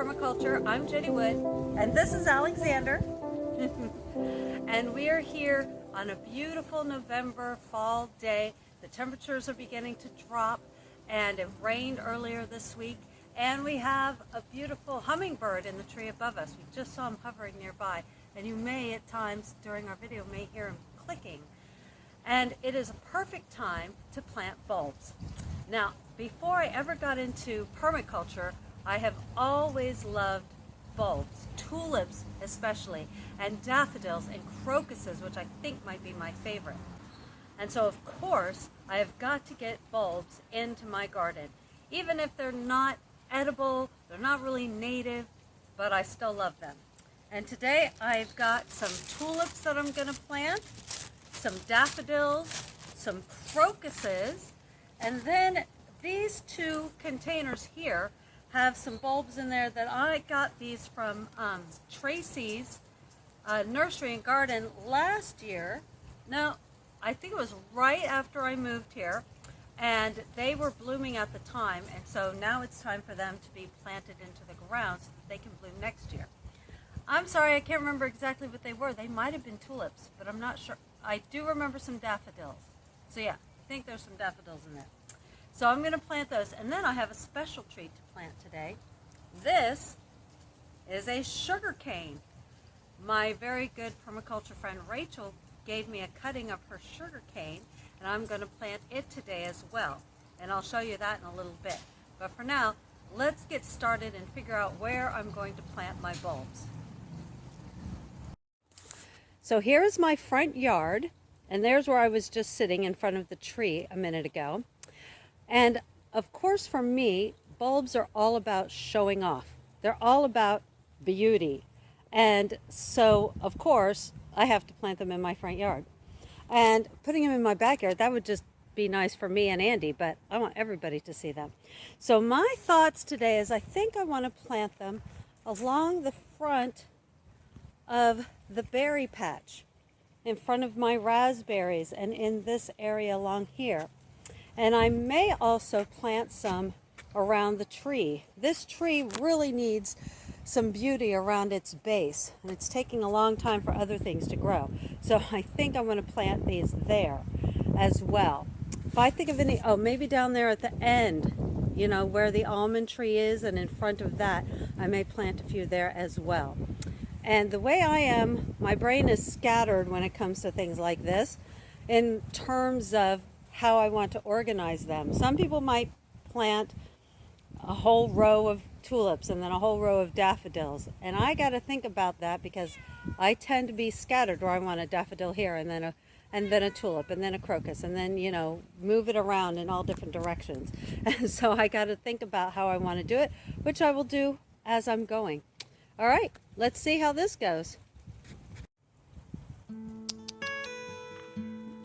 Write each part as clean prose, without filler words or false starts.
Permaculture. I'm Jenny Wood, and this is Alexander. And we are here on a beautiful November fall day. The temperatures are beginning to drop, and it rained earlier this week. And we have a beautiful hummingbird in the tree above us. We just saw him hovering nearby, and you may at times during our video may hear him clicking. And it is a perfect time to plant bulbs. Now, before I ever got into permaculture, I have always loved bulbs, tulips especially, and daffodils and crocuses, which I think might be my favorite. And so, of course, I have got to get bulbs into my garden. Even if they're not edible, they're not really native, but I still love them. And today I've got some tulips that I'm going to plant, some daffodils, some crocuses, and then these two containers here have some bulbs in there that I got these from Tracy's nursery and garden last year. Now, I think it was right after I moved here, and they were blooming at the time, and so now it's time for them to be planted into the ground so that they can bloom next year. I'm sorry, I can't remember exactly what they were. They might have been tulips, but I'm not sure. I do remember some daffodils. So yeah, I think there's some daffodils in there. So I'm going to plant those, and then I have a special treat to plant today. This is a sugar cane. My very good permaculture friend Rachel gave me a cutting of her sugar cane, and I'm going to plant it today as well. And I'll show you that in a little bit. But for now, let's get started and figure out where I'm going to plant my bulbs. So here is my front yard, and there's where I was just sitting in front of the tree a minute ago. And of course, for me, bulbs are all about showing off. They're all about beauty. And so, of course, I have to plant them in my front yard. And putting them in my backyard, that would just be nice for me and Andy, but I want everybody to see them. So my thoughts today is I think I want to plant them along the front of the berry patch, in front of my raspberries, and in this area along here. And I may also plant some around the tree. This tree really needs some beauty around its base, and it's taking a long time for other things to grow. So I think I'm going to plant these there as well. If I think of any, oh, maybe down there at the end, you know, where the almond tree is, and in front of that, I may plant a few there as well. And the way I am, my brain is scattered when it comes to things like this in terms of how I want to organize them. Some people might plant a whole row of tulips and then a whole row of daffodils. And I got to think about that because I tend to be scattered, where I want a daffodil here and then a tulip and then a crocus, and then, you know, move it around in all different directions. And so I got to think about how I want to do it, which I will do as I'm going. All right, let's see how this goes.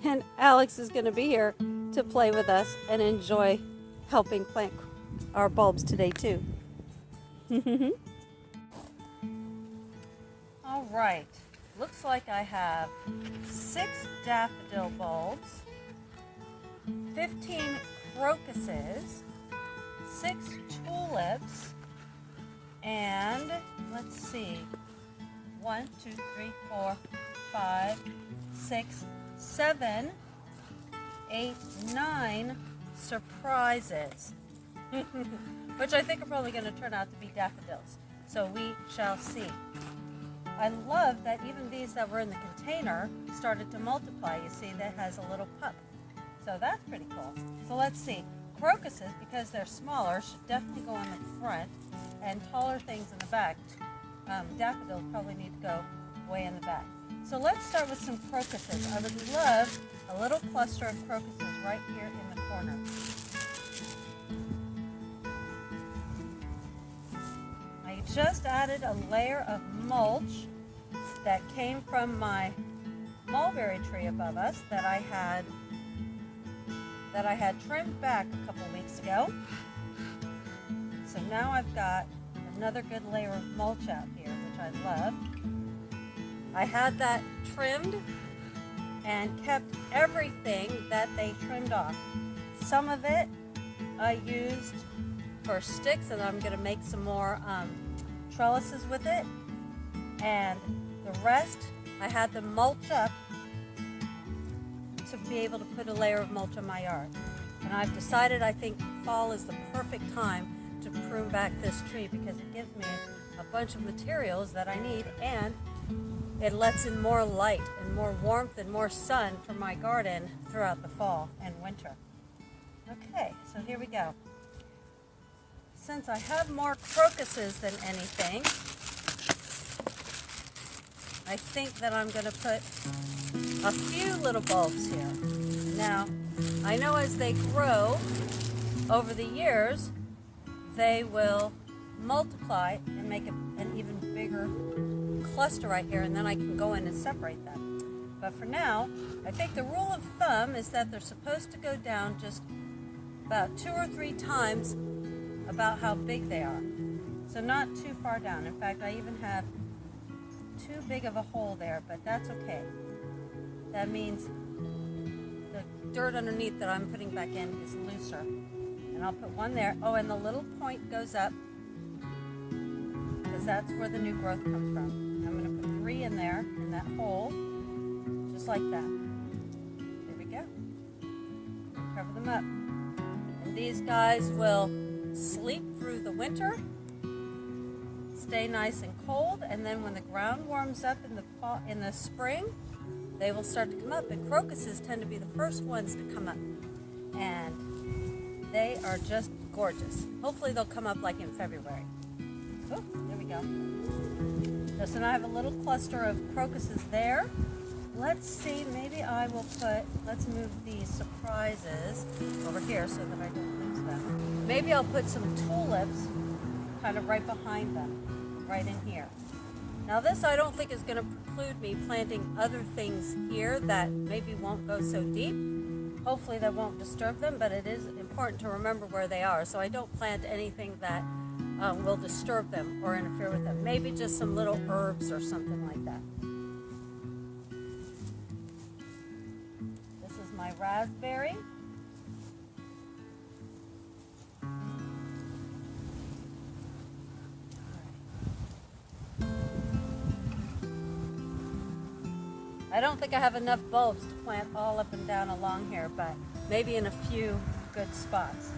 And Alex is going to be here to play with us and enjoy helping plant our bulbs today too. All right, looks like I have 6 daffodil bulbs, 15 crocuses, 6 tulips, and let's see, 1, 2, 3, 4, 5, 6, 7, 8, 9 surprises, which I think are probably going to turn out to be daffodils. So we shall see. I love that even these that were in the container started to multiply. You see, that has a little pup. So that's pretty cool. So let's see. Crocuses, because they're smaller, should definitely go in the front, and taller things in the back. Daffodils probably need to go way in the back. So let's start with some crocuses. I would love a little cluster of crocuses right here in the corner. I just added a layer of mulch that came from my mulberry tree above us that I had trimmed back a couple weeks ago. So now I've got another good layer of mulch out here, which I love. I had that trimmed and kept everything that they trimmed off. Some of it I used for sticks, and I'm going to make some more trellises with it, and the rest I had them mulch up to be able to put a layer of mulch on my yard. And I've decided I think fall is the perfect time to prune back this tree because it gives me a bunch of materials that I need, and it lets in more light and more warmth and more sun for my garden throughout the fall and winter. Okay, so here we go. Since I have more crocuses than anything, I think that I'm going to put a few little bulbs here. Now, I know as they grow over the years, they will multiply and make an even bigger cluster right here, and then I can go in and separate them. But for now, I think the rule of thumb is that they're supposed to go down just about 2 or 3 times about how big they are. So not too far down. In fact, I even have too big of a hole there, but that's okay. That means the dirt underneath that I'm putting back in is looser. And I'll put one there. Oh, and the little point goes up because that's where the new growth comes from. I'm going to put 3 in there, in that hole, just like that. There we go. Cover them up. And these guys will sleep through the winter, stay nice and cold, and then when the ground warms up in the fall, in the spring, they will start to come up. And crocuses tend to be the first ones to come up, and they are just gorgeous. Hopefully they'll come up like in February. Oh, there we go. So now I have a little cluster of crocuses there. Let's see, maybe I will put, let's move these surprises over here so that I don't lose them. Maybe I'll put some tulips kind of right behind them, right in here. Now this I don't think is going to preclude me planting other things here that maybe won't go so deep. Hopefully that won't disturb them, but it is important to remember where they are, so I don't plant anything that will disturb them or interfere with them. Maybe just some little herbs or something like that. This is my raspberry. I don't think I have enough bulbs to plant all up and down along here, but maybe in a few good spots.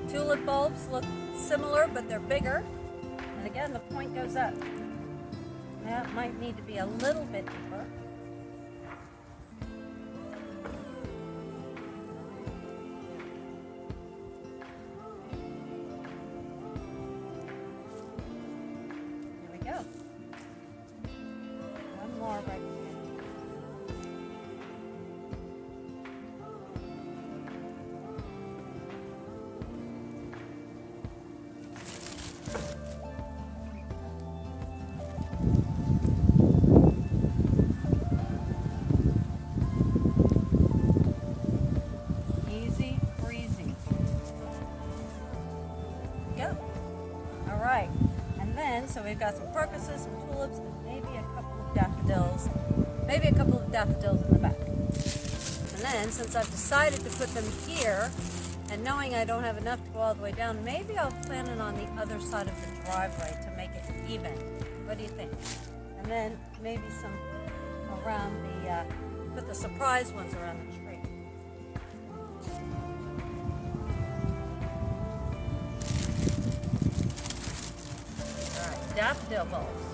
Tulip bulbs look similar, but they're bigger. And again, the point goes up. That might need to be a little bit deeper. There we go. One more right here. Easy breezy. Go. All right. And then, so we've got some crocuses, some tulips, and maybe a couple of daffodils. Maybe a couple of daffodils in the back. And then, since I've decided to put them here, and knowing I don't have enough to go all the way down, maybe I'll plant it on the other side of the driveway to make it even. What do you think? And then maybe some around the, put the surprise ones around the tree. All right, daffodil bulbs.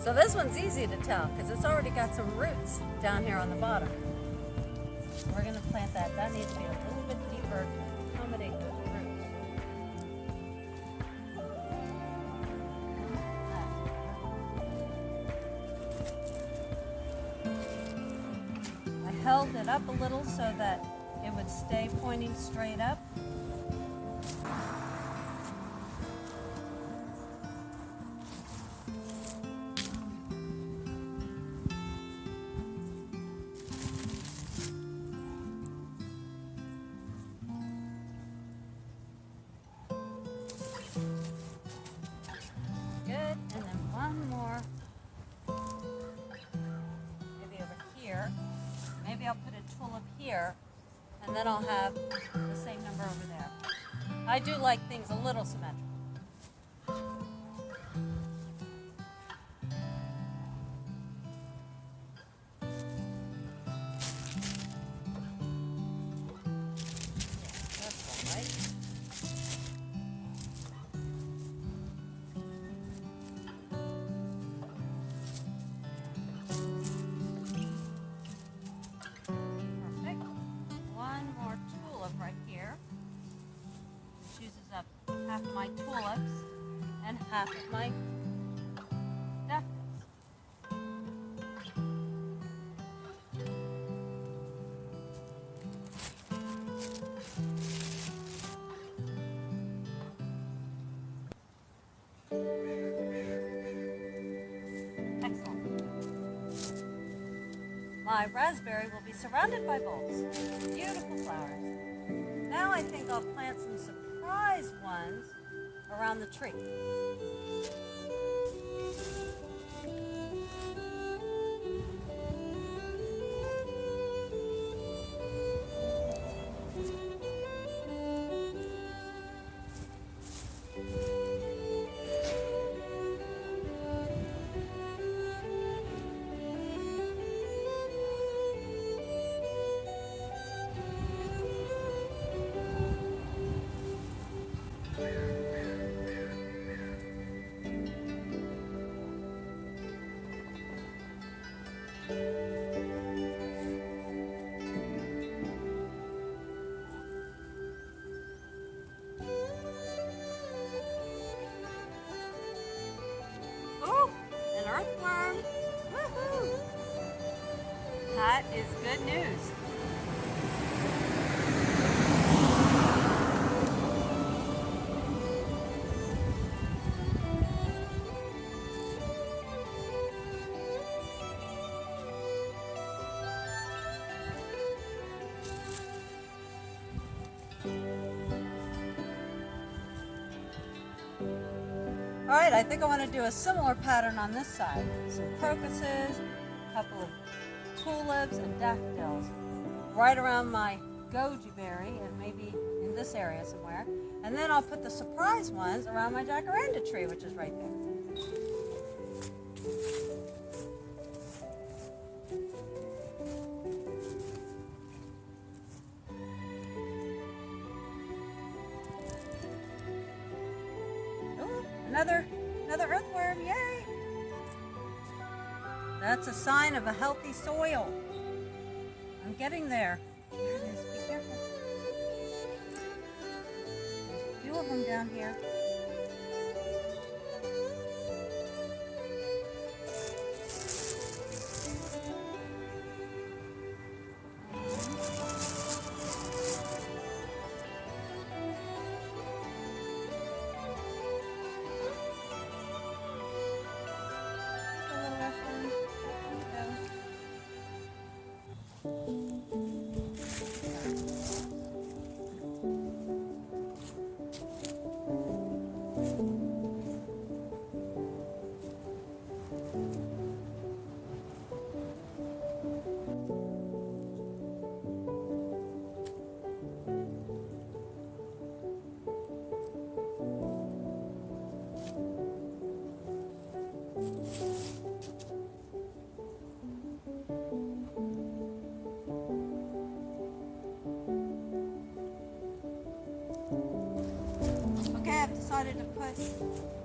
So this one's easy to tell because it's already got some roots down here on the bottom. We're going to plant that. That needs to be a little bit deeper to accommodate those roots. I held it up a little so that it would stay pointing straight up. Maybe I'll put a tulip here, and then I'll have the same number over there. I do like things a little symmetrical. Half of my tulips and half of my daffodils. Excellent. My raspberry will be surrounded by bulbs. Beautiful flowers. Now I think I'll plant some surprise ones around the tree. Oh, an earthworm! Woohoo! That is good news. All right, I think I want to do a similar pattern on this side. Some crocuses, a couple of tulips and daffodils right around my goji berry and maybe in this area somewhere. And then I'll put the surprise ones around my jacaranda tree, which is right there. Another earthworm, yay! That's a sign of a healthy soil. I'm getting there. There it is, be careful. There's a few of them down here.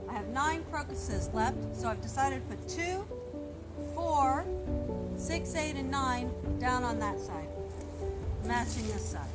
I have 9 crocuses left, so I've decided to put 2, 4, 6, 8, and 9 down on that side, matching this side.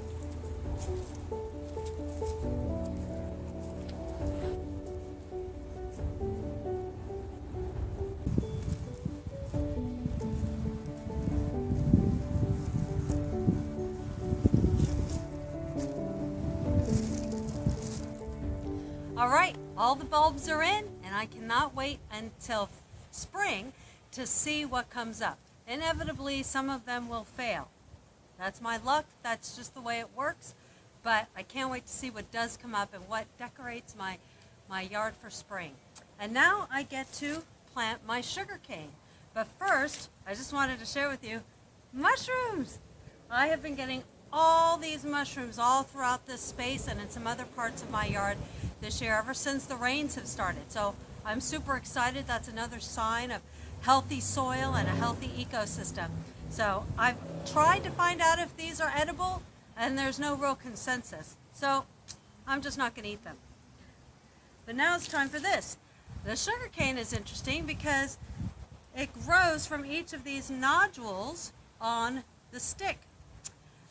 All right, all the bulbs are in, and I cannot wait until spring to see what comes up. Inevitably, some of them will fail. That's my luck. That's just the way it works. But I can't wait to see what does come up and what decorates my yard for spring. And now I get to plant my sugar cane. But first, I just wanted to share with you mushrooms. I have been getting all these mushrooms all throughout this space and in some other parts of my yard this year ever since the rains have started. So I'm super excited. That's another sign of healthy soil and a healthy ecosystem. So I've tried to find out if these are edible, and there's no real consensus. So I'm just not going to eat them. But now it's time for this. The sugarcane is interesting because it grows from each of these nodules on the stick.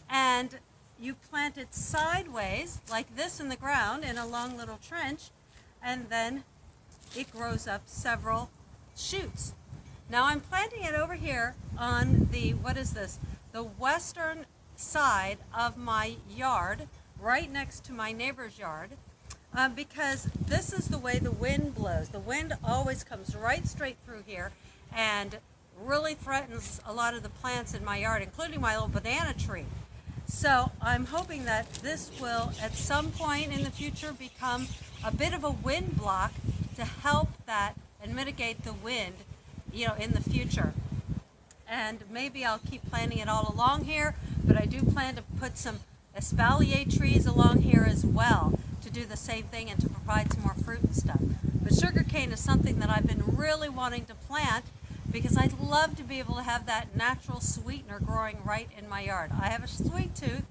And you plant it sideways, like this in the ground, in a long little trench, and then it grows up several shoots. Now I'm planting it over here on the, what is this? The western side of my yard, right next to my neighbor's yard, because this is the way the wind blows. The wind always comes right straight through here and really threatens a lot of the plants in my yard, including my little banana tree. So I'm hoping that this will at some point in the future become a bit of a wind block to help that and mitigate the wind, you know, in the future. And maybe I'll keep planting it all along here, but I do plan to put some espalier trees along here as well to do the same thing and to provide some more fruit and stuff. But sugarcane is something that I've been really wanting to plant because I'd love to be able to have that natural sweetener growing right in my yard. I have a sweet tooth,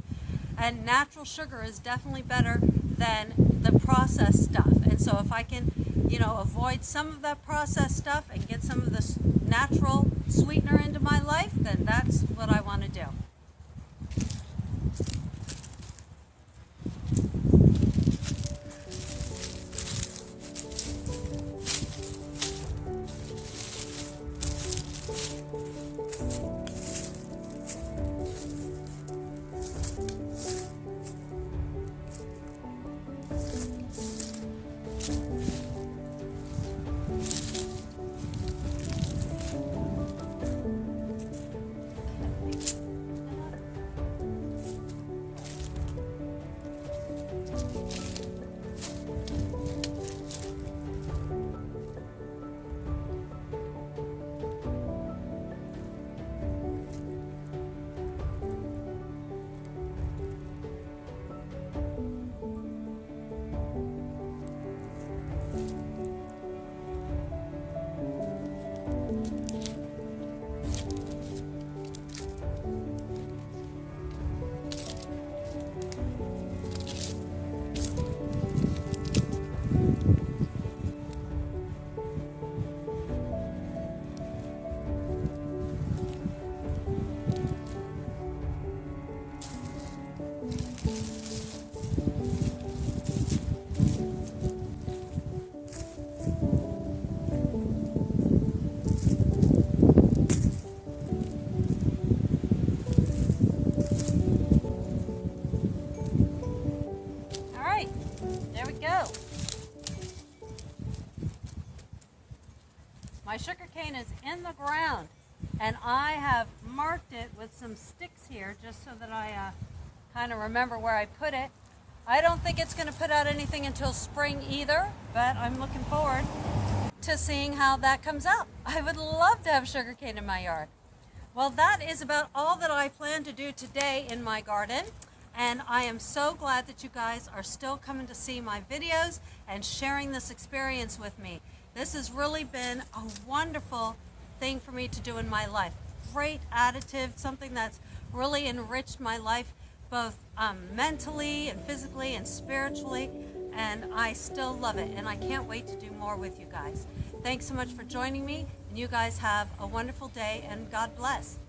and natural sugar is definitely better than the processed stuff. And so if I can, you know, avoid some of that processed stuff and get some of this natural sweetener into my life, then that's what I want to do. My sugarcane is in the ground, and I have marked it with some sticks here just so that I kind of remember where I put it. I don't think it's going to put out anything until spring either, but I'm looking forward to seeing how that comes out. I would love to have sugarcane in my yard. Well, that is about all that I plan to do today in my garden. And I am so glad that you guys are still coming to see my videos and sharing this experience with me. This has really been a wonderful thing for me to do in my life. Great additive, something that's really enriched my life, both mentally and physically and spiritually. And I still love it. And I can't wait to do more with you guys. Thanks so much for joining me. And you guys have a wonderful day, and God bless.